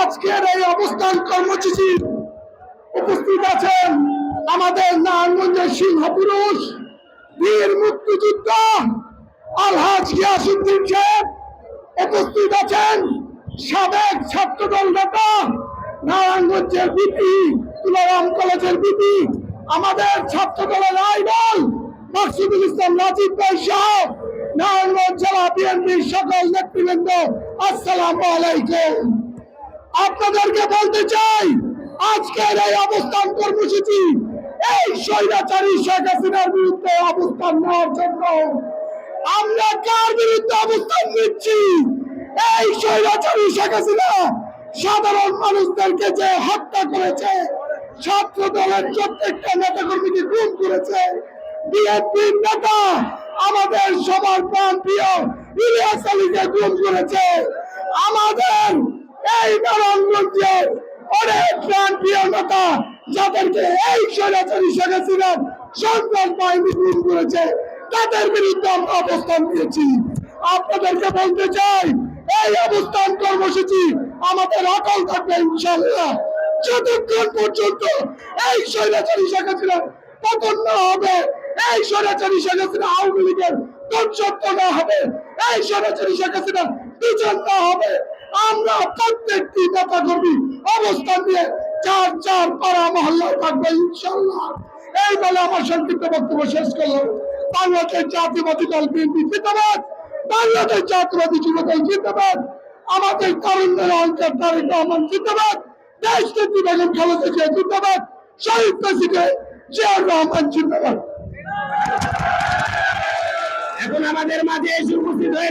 আজকের এই অবস্থান কর্মসূচি উপস্থিত আছেন আমাদের নারায়ণগঞ্জের সিংহ পুরুষ বীর মুক্তিযোদ্ধা আলহাজ গিয়াসউদ্দিন সাহেব, উপস্থিত আছেন সাবেক ছাত্রদল নেতা নারায়ণগঞ্জের বিপি তুলারাম কলেজের বিপি আমাদের ছাত্রদলের আইডল মাকসুদুল ইসলাম রাজীব ভাই সহ নারায়ণগঞ্জ জেলা বিএনপির সকল নেতৃবৃন্দ, আসসালামু আলাইকুম। আপনাদেরকে বলতে চাই, আজকের এই অবস্থান কর্মসূচি এই স্বৈরাচারী শেখ হাসিনার বিরুদ্ধে অবস্থান নেওয়ার জন্য। আমরা কার বিরুদ্ধে অবস্থান নিচ্ছি? এই স্বৈরাচারী শেখ হাসিনা সাধারণ মানুষদেরকে যে হত্যা করেছে, ছাত্র দলের প্রত্যেকটা নেতা কর্মীকে খুন করেছে, বিএনপির নেতা আমাদের সবার প্রাণ প্রিয় ইলিয়াস আলীকে খুন করেছে, আমাদের এই নারায়ণগঞ্জের অনেক প্রাণ প্রিয় নেতা যাদেরকে এই স্বৈরাচারী শেখ হাসিনার সন্ত্রাস বাহিনী খুন করেছে, তাদের বিরুদ্ধে আমরা অবস্থান নিয়েছি। আপনাদেরকে বলতে চাই, এই অবস্থান কর্মসূচি আমাদের অটল থাকবে ইনশাআল্লাহ, যতক্ষণ পর্যন্ত এই স্বৈরাচারী শেখ হাসিনা পতন না হবে, এই স্বৈরাচারী শেখ হাসিনা আওয়ামী লীগের ধ্বংসত্ব না হবে, এই স্বৈরাচারী শেখ হাসিনা বিচার না হবে, আমরা প্রত্যেকটি নেতা কর্মী অবস্থান নিয়ে চার চার পাড়া মহল্লায় থাকবে ইনশাআল্লাহ। এই বলে আমার সংক্ষিপ্ত বক্তব্য শেষ করলাম। বাংলাদেশ জাতীয়বাদী দল বিএনপি জিন্দাবাদ, বাংলাদেশ জাতীয়বাদী যুব দল জিন্দাবাদ, আমাদের তরুণদের অহংকার তারেক রহমান জিন্দাবাদ, দেশ নেত্রী বেগম খালেদা জিয়া জিন্দাবাদ, শহীদ প্রেসিডেন্ট জিয়াউর রহমান জিন্দাবাদ। এখন আমাদের মাঝে এসে উপস্থিত হয়েছে